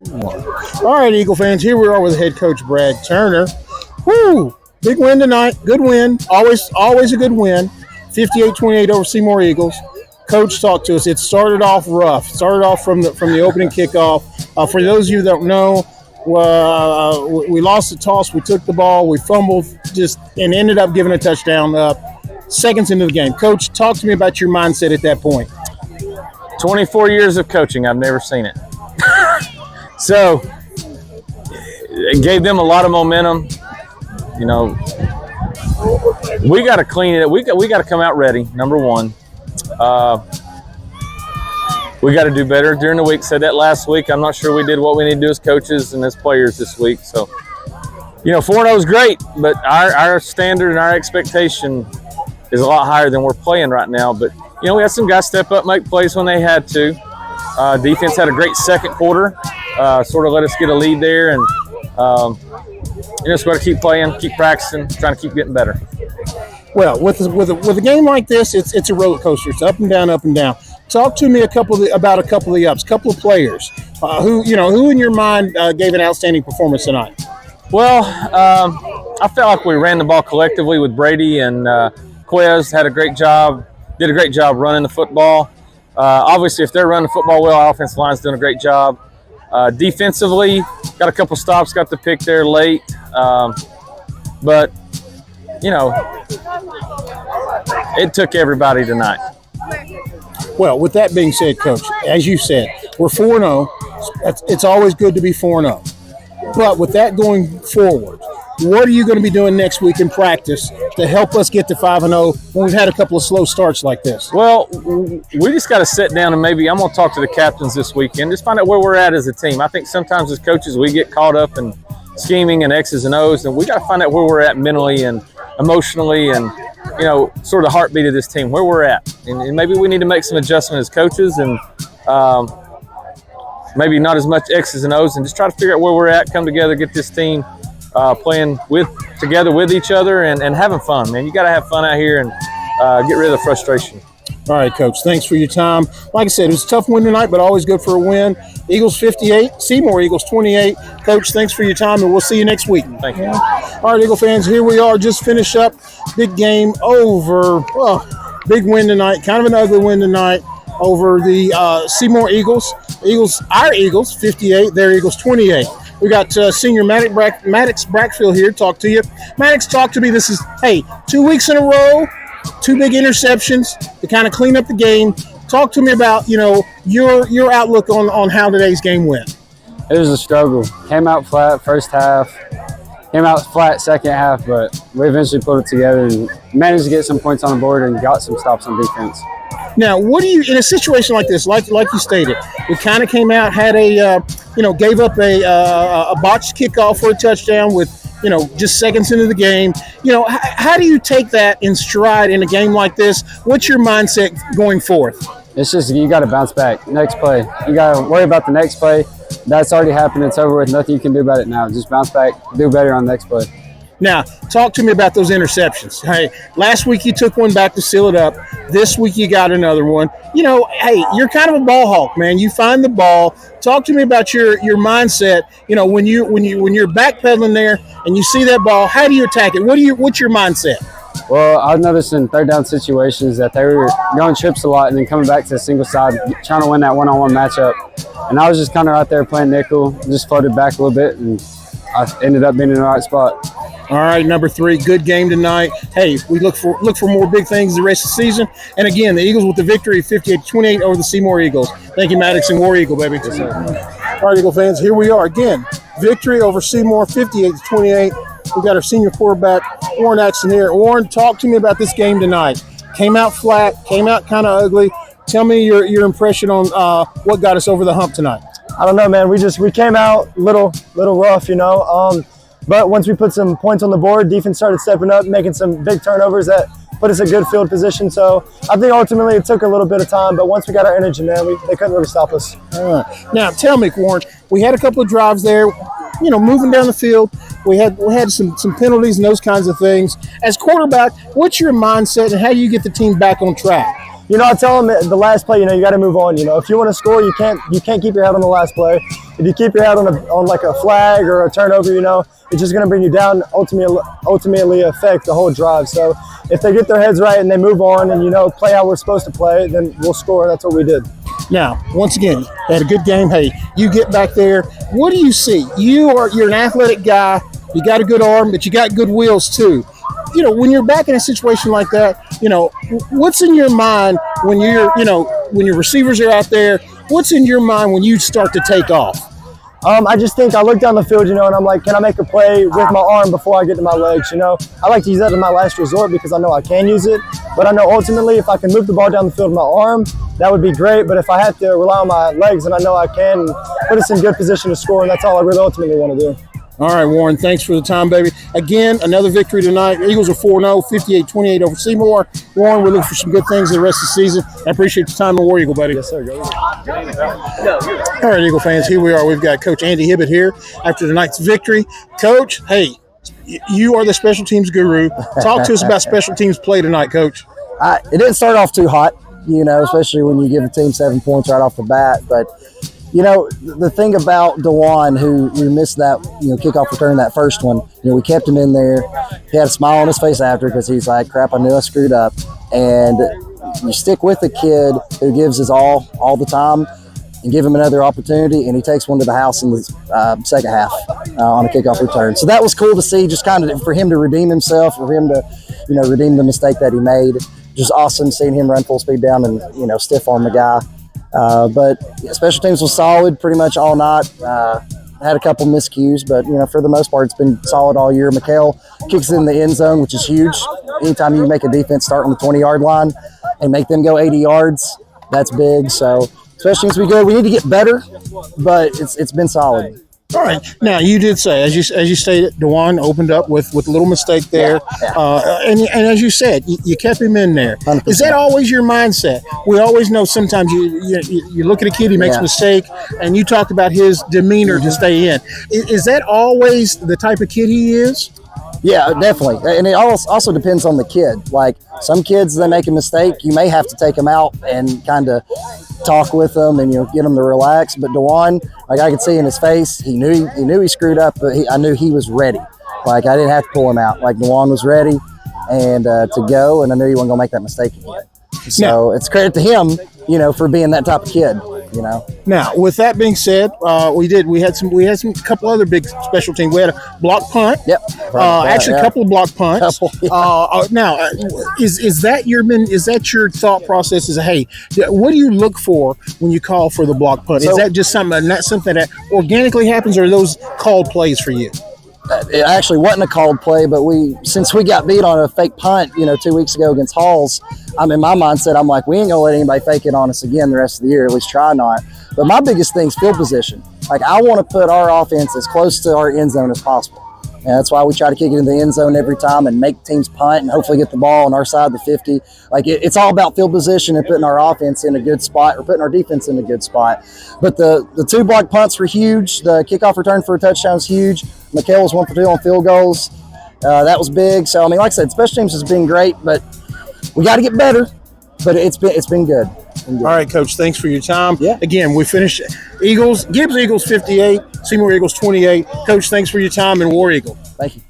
All right, Eagle fans, here we are with head coach Brad Turner. Woo! Big win tonight. Good win. Always a good win. 58-28 over Seymour Eagles. Coach talked to us. It started off rough. Started off from the opening kickoff. For those of you that don't know, we lost the toss. We took the ball. We fumbled and ended up giving a touchdown seconds into the game. Coach, talk to me about your mindset at that point. 24 years of coaching. I've never seen it. So it gave them a lot of momentum. You know, we got to clean it. We got to come out ready. Number one, we got to do better during the week. Said that last week. I'm not sure we did what we need to do as coaches and as players this week. So, 4-0 is great, but our standard and our expectation is a lot higher than we're playing right now. But we had some guys step up, make plays when they had to. Defense had a great second quarter. Sort of let us get a lead there, and just got to keep playing, keep practicing, trying to keep getting better. Well, with a game like this, it's a roller coaster. It's up and down, up and down. Talk to me about a couple of the ups, couple of players who in your mind gave an outstanding performance tonight. Well, I felt like we ran the ball collectively with Brady, and Quez did a great job running the football. Obviously, if they're running the football well, our offensive line's doing a great job. Defensively, got a couple stops, got the pick there late. But, it took everybody tonight. Well, with that being said, Coach, as you said, we're 4-0. It's always good to be 4-0. But with that going forward, what are you going to be doing next week in practice to help us get to 5-0 when we've had a couple of slow starts like this? Well, we just got to sit down and maybe I'm going to talk to the captains this weekend, just find out where we're at as a team. I think sometimes as coaches we get caught up in scheming and X's and O's, and we got to find out where we're at mentally and emotionally and, sort of the heartbeat of this team, where we're at. And maybe we need to make some adjustments as coaches and maybe not as much X's and O's and just try to figure out where we're at, come together, get this team playing together with each other and having fun, man. You got to have fun out here and get rid of the frustration. All right, Coach, thanks for your time. Like I said, it was a tough win tonight, but always good for a win. Eagles 58, Seymour Eagles 28. Coach, thanks for your time, and we'll see you next week. Thank you. All right, Eagle fans, here we are. Just finished up. Big game over. Big win tonight. Kind of an ugly win tonight over the Seymour Eagles. Our Eagles, 58. Their Eagles, 28. We got senior Maddox Brackfield here. Talk to you. Maddox, talk to me. This is, 2 weeks in a row, 2 big interceptions to kind of clean up the game. Talk to me about, your outlook on how today's game went. It was a struggle. Came out flat first half, came out flat second half, but we eventually pulled it together and managed to get some points on the board and got some stops on defense. Now, what do you, in a situation like this, like you stated, we kind of came out, had gave up a botched kickoff for a touchdown with, just seconds into the game. How do you take that in stride in a game like this? What's your mindset going forth? It's just you got to bounce back. Next play. You got to worry about the next play. That's already happened. It's over with. Nothing you can do about it now. Just bounce back, do better on the next play. Now, talk to me about those interceptions. Hey, last week you took one back to seal it up. This week you got another one. You're kind of a ball hawk, man. You find the ball. Talk to me about your mindset. When you're backpedaling there and you see that ball, how do you attack it? What's your mindset? Well, I've noticed in third down situations that they were going trips a lot and then coming back to the single side, trying to win that one-on-one matchup. And I was just kind of out there playing nickel, just floated back a little bit, and I ended up being in the right spot. All right, number 3, good game tonight. Hey, we look for more big things the rest of the season. And again, the Eagles with the victory, 58-28 over the Seymour Eagles. Thank you, Maddox and War Eagle, baby. Yes, sir. All right, Eagle fans, here we are again. Victory over Seymour, 58-28. We've got our senior quarterback, Warren Axton here. Warren, talk to me about this game tonight. Came out flat, came out kind of ugly. Tell me your impression on what got us over the hump tonight. I don't know, man. We came out little rough, but once we put some points on the board, defense started stepping up, making some big turnovers that put us in good field position. So I think ultimately it took a little bit of time, but once we got our energy, man, they couldn't really stop us. All right. Now, tell me, Warren, we had a couple of drives there, moving down the field. We had some penalties and those kinds of things. As quarterback, what's your mindset and how do you get the team back on track? I tell them the last play, you got to move on. If you want to score, you can't keep your head on the last play. if you keep your head on like a flag or a turnover, you know, it's just going to bring you down, ultimately affect the whole drive. So if they get their heads right and they move on and, you know, play how we're supposed to play, then we'll score. That's what we did. Now, once again, they had a good game. Hey, you get back there. What do you see? You're an athletic guy. You got a good arm, but you got good wheels too. You know, when you're back in a situation like that, you know, what's in your mind when when your receivers are out there? What's in your mind when you start to take off? I just think I look down the field, you know, and I'm like, can I make a play with my arm before I get to my legs, you know? I like to use that as my last resort because I know I can use it. But I know ultimately if I can move the ball down the field with my arm, that would be great. But if I have to rely on my legs, then I know I can put us in good position to score, and that's all I really ultimately want to do. All right, Warren, thanks for the time, baby. Again, another victory tonight. Eagles are 4-0, 58-28 over Seymour. Warren, we're looking for some good things the rest of the season. I appreciate the time, War Eagle, buddy. Yes, sir. Go ahead. All right, Eagle fans, here we are. We've got Coach Andy Hibbett here after tonight's victory. Coach, hey, you are the special teams guru. Talk to us about special teams play tonight, Coach. It didn't start off too hot, you know, especially when you give a team 7 points right off the bat. But, you know, the thing about DeJuan, who missed that, you know, kickoff return, that first one, you know, we kept him in there. He had a smile on his face after because he's like, crap, I knew I screwed up. And you stick with a kid who gives his all the time and give him another opportunity, and he takes one to the house in the second half on a kickoff return. So that was cool to see, just kind of for him to redeem himself, for him to, you know, redeem the mistake that he made. Just awesome seeing him run full speed down and, you know, stiff arm the guy. But yeah, special teams was solid pretty much all night. Had a couple miscues, but, you know, for the most part, it's been solid all year. Mikhail kicks it in the end zone, which is huge. Anytime you make a defense start on the 20-yard line and make them go 80 yards, that's big. So special teams be good. We need to get better, but it's been solid. All right. Now, you did say, as you stated, DeJuan opened up with a little mistake there. Yeah. And as you said, you kept him in there. 100%. Is that always your mindset? We always know sometimes you look at a kid, he makes a mistake, and you talk about his demeanor to stay in. Is that always the type of kid he is? Yeah, definitely. And it also depends on the kid. Like some kids, they make a mistake, you may have to take them out and kind of talk with them and, you know, get them to relax. But DeJuan, like I could see in his face, he knew he screwed up, but I knew he was ready. Like I didn't have to pull him out. Like DeJuan was ready and to go, and I knew he wasn't gonna make that mistake again. So it's credit to him, you know, for being that type of kid. You know. Now, with that being said, we had some couple other big special teams. We had a block punt. Yep. Actually, a couple of block punts. Now, is that your thought process? Is hey, what do you look for when you call for the block punt? Is that just something that organically happens, or are those called plays for you? It actually wasn't a called play, but since we got beat on a fake punt, you know, 2 weeks ago against Halls, I'm in my mindset, I'm like, we ain't gonna let anybody fake it on us again the rest of the year, at least try not. But my biggest thing is field position. Like I want to put our offense as close to our end zone as possible. And that's why we try to kick it in the end zone every time and make teams punt and hopefully get the ball on our side of the 50. Like it's all about field position and putting our offense in a good spot or putting our defense in a good spot. But the 2 block punts were huge. The kickoff return for a touchdown was huge. Mikhail was 1 for 2 on field goals. That was big. So, I mean, like I said, special teams has been great, but we got to get better. But it's been good. All right, Coach, thanks for your time. Yeah. Again, we finished Gibbs Eagles 58, Seymour Eagles 28. Coach, thanks for your time, and War Eagle. Thank you.